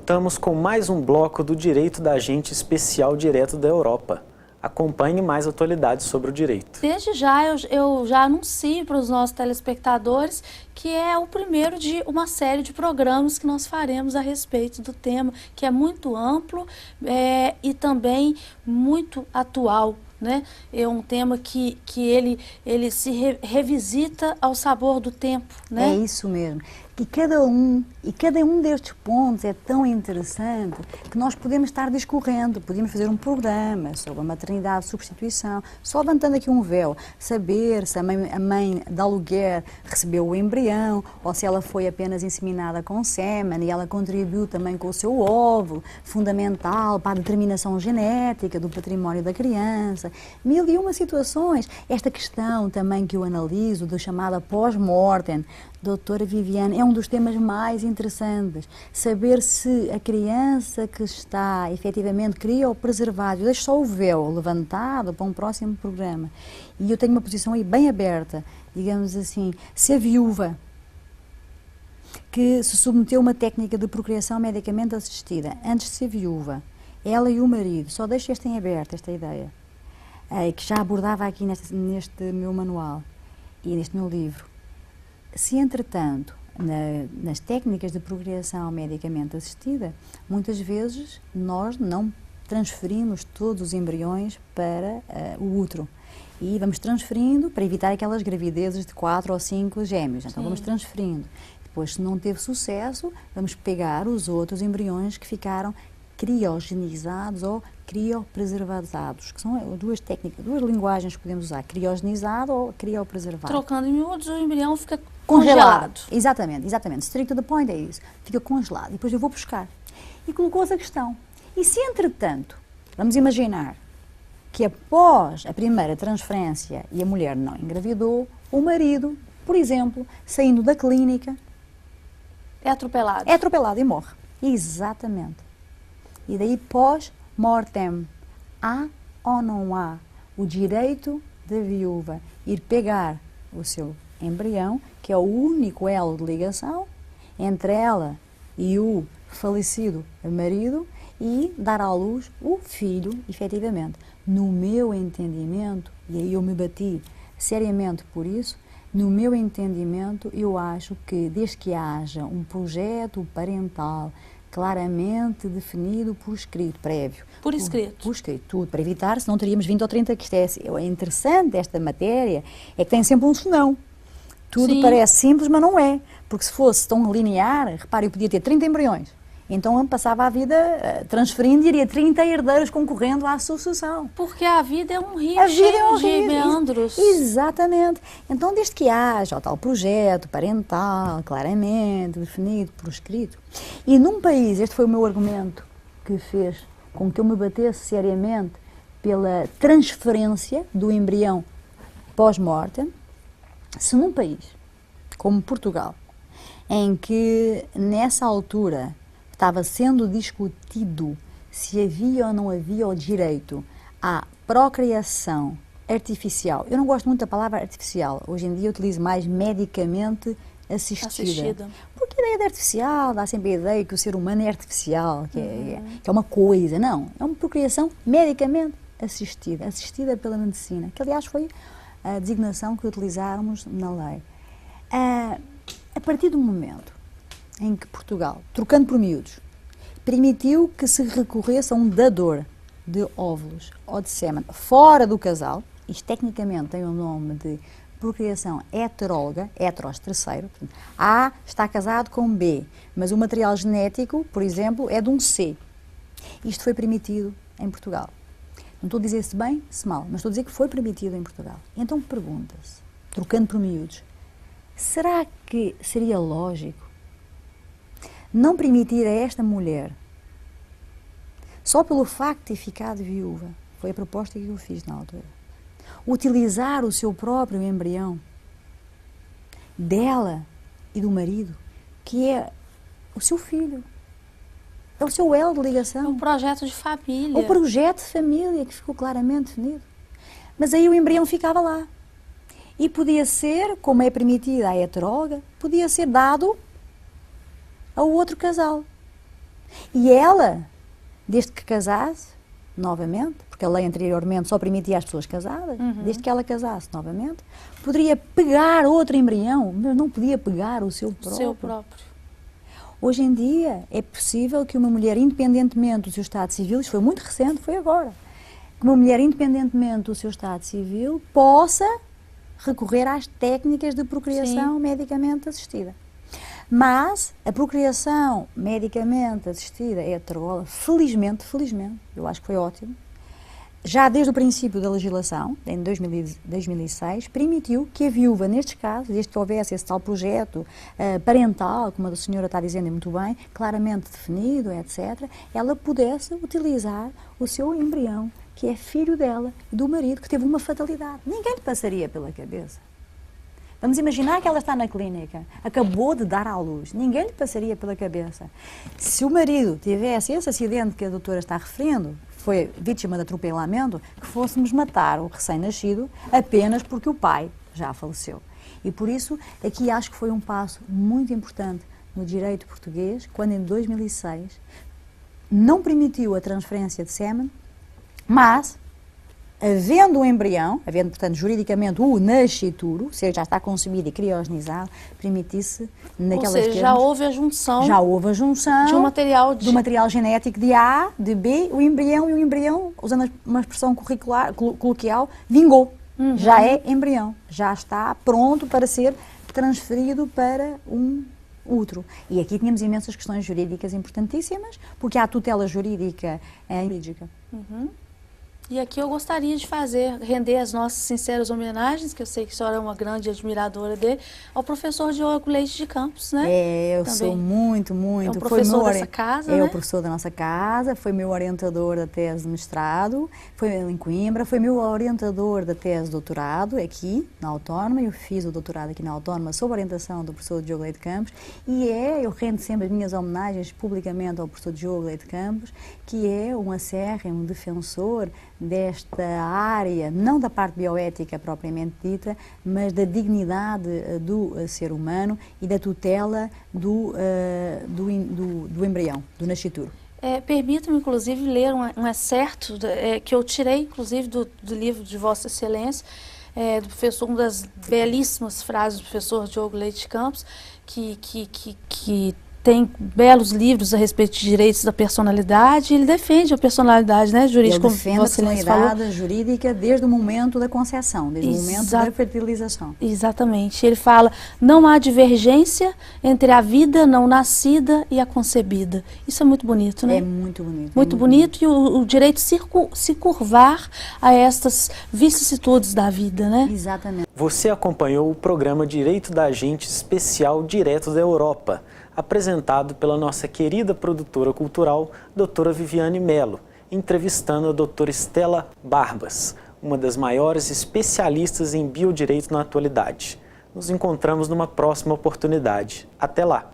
voltamos com mais um bloco do Direito da Gente especial direto da Europa. Acompanhe mais atualidades sobre o direito. Desde já, eu já anuncio para os nossos telespectadores que é o primeiro de uma série de programas que nós faremos a respeito do tema, que é muito amplo e também muito atual, né? É um tema que ele se revisita ao sabor do tempo, né? É isso mesmo. E cada um destes pontos é tão interessante que nós podemos estar discorrendo, podemos fazer um programa sobre a maternidade de substituição, só levantando aqui um véu, saber se a mãe de aluguer recebeu o embrião ou se ela foi apenas inseminada com sêmen e ela contribuiu também com o seu óvulo, fundamental para a determinação genética do património da criança. Mil e uma situações. Esta questão também que eu analiso, da chamada pós-mortem, doutora Viviane, é um dos temas mais interessantes. Saber se a criança que está efetivamente criopreservada, eu deixo só o véu levantado para um próximo programa, e eu tenho uma posição aí bem aberta, digamos assim, se a viúva que se submeteu a uma técnica de procriação medicamente assistida, antes de ser viúva, ela e o marido, só deixo esta em aberto, esta ideia, que já abordava aqui neste meu manual e neste meu livro. Se, entretanto, nas técnicas de procriação medicamente assistida, muitas vezes nós não transferimos todos os embriões para o útero. E vamos transferindo para evitar aquelas gravidezes de 4 ou 5 gêmeos. Então, vamos transferindo. Depois, se não teve sucesso, vamos pegar os outros embriões que ficaram criogenizados ou criopreservados, que são duas técnicas, duas linguagens que podemos usar, criogenizado ou criopreservado. Trocando em miúdos, o embrião fica congelado. Exatamente. Straight to the point é isso. Fica congelado. E depois eu vou buscar. E colocou-se a questão. E se, entretanto, vamos imaginar que após a primeira transferência e a mulher não engravidou, o marido, por exemplo, saindo da clínica... É atropelado. É atropelado e morre. Exatamente. E daí pós-mortem. Há ou não há o direito da viúva ir pegar o seu embrião, que é o único elo de ligação entre ela e o falecido marido, e dar à luz o filho, efetivamente. No meu entendimento, e aí eu me bati seriamente por isso, no meu entendimento, eu acho que desde que haja um projeto parental claramente definido por escrito, prévio. Por escrito. Por escrito, tudo, para evitar, senão teríamos 20 ou 30 que é interessante desta matéria, é que tem sempre um senão. Tudo Sim. Parece simples, mas não é. Porque se fosse tão linear, repare, eu podia ter 30 embriões. Então eu passava a vida transferindo e iria 30 herdeiros concorrendo à sucessão. Porque a vida é um rio de meandros. Exatamente. Então, desde que haja o tal projeto parental, claramente definido por escrito, e num país, este foi o meu argumento que fez com que eu me batesse seriamente pela transferência do embrião pós-mortem, se num país como Portugal, em que nessa altura estava sendo discutido se havia ou não havia o direito à procriação artificial. Eu não gosto muito da palavra artificial. Hoje em dia eu utilizo mais medicamente assistida. Porque a ideia de artificial dá sempre a ideia que o ser humano é artificial, que é uma coisa. Não, é uma procriação medicamente assistida, assistida pela medicina, que aliás foi a designação que utilizáramos na lei. A partir do momento em que Portugal, trocando por miúdos, permitiu que se recorresse a um dador de óvulos ou de sêmen fora do casal, isto tecnicamente tem o nome de procriação heteróloga, heteros terceiro, portanto, A está casado com B, mas o material genético, por exemplo, é de um C. Isto foi permitido em Portugal. Não estou a dizer se bem, se mal, mas estou a dizer que foi permitido em Portugal. Então pergunta-se, trocando por miúdos, será que seria lógico não permitir a esta mulher, só pelo facto de ter ficado viúva, foi a proposta que eu fiz na altura, utilizar o seu próprio embrião dela e do marido, que é o seu filho, é o seu elo de ligação. É um projeto de família. O projeto de família que ficou claramente definido. Mas aí o embrião ficava lá. E podia ser, como é permitida a heteróloga, podia ser dado ao outro casal. E ela, desde que casasse, novamente, porque a lei anteriormente só permitia às pessoas casadas, desde que ela casasse novamente, poderia pegar outro embrião, mas não podia pegar o seu próprio. Seu próprio. Hoje em dia é possível que uma mulher, independentemente do seu estado civil, isso foi muito recente, foi agora, que uma mulher, independentemente do seu estado civil, possa recorrer às técnicas de procriação medicamente assistida. Mas a procriação medicamente assistida heteróloga, felizmente, eu acho que foi ótimo, já desde o princípio da legislação, em 2006, permitiu que a viúva, nestes casos, desde que houvesse esse tal projeto parental, como a senhora está dizendo muito bem, claramente definido, etc., ela pudesse utilizar o seu embrião, que é filho dela e do marido, que teve uma fatalidade. Ninguém lhe passaria pela cabeça. Vamos imaginar que ela está na clínica, acabou de dar à luz, ninguém lhe passaria pela cabeça. Se o marido tivesse esse acidente que a doutora está referindo, foi vítima de atropelamento, que fôssemos matar o recém-nascido apenas porque o pai já faleceu. E por isso, aqui acho que foi um passo muito importante no direito português, quando em 2006 não permitiu a transferência de sêmen, mas, havendo um embrião, havendo, portanto, juridicamente o nascituro, ou seja, já está concebido e criogenizado, permitisse, naquelas Ou seja, já houve a junção de um material, do material genético de A, de B, o embrião, e o embrião, usando uma expressão coloquial, vingou. Já é embrião, já está pronto para ser transferido para um útero. E aqui tínhamos imensas questões jurídicas importantíssimas, porque há tutela jurídica jurídica. E aqui eu gostaria de render as nossas sinceras homenagens, que eu sei que a senhora é uma grande admiradora dele, ao professor Diogo Leite de Campos, né? Eu sou muito. É o professor dessa casa, né? É o professor da nossa casa, foi meu orientador da tese de mestrado, foi em Coimbra, foi meu orientador da tese de doutorado aqui na Autónoma. Eu fiz o doutorado aqui na Autónoma sob orientação do professor Diogo Leite de Campos eu rendo sempre as minhas homenagens publicamente ao professor Diogo Leite de Campos, que é um acérrimo defensor desta área, não da parte bioética propriamente dita, mas da dignidade do ser humano e da tutela do embrião, do nascituro. Permita-me, inclusive, ler um excerto que eu tirei, inclusive, do livro de Vossa Excelência, do professor, uma das belíssimas frases do professor Diogo Leite de Campos, que tem belos livros a respeito de direitos da personalidade, e ele defende a personalidade, né, jurídica, ele defende a personalidade jurídica desde o momento da concepção, desde o momento da fertilização. Exatamente. Ele fala, não há divergência entre a vida não nascida e a concebida. Isso é muito bonito, né? É muito bonito. Muito bonito, e o direito se curvar a estas vicissitudes da vida, né? Exatamente. Você acompanhou o programa Direito da Gente Especial Direto da Europa, apresentado pela nossa querida produtora cultural, doutora Viviane Melo, entrevistando a doutora Estela Barbas, uma das maiores especialistas em biodireito na atualidade. Nos encontramos numa próxima oportunidade. Até lá!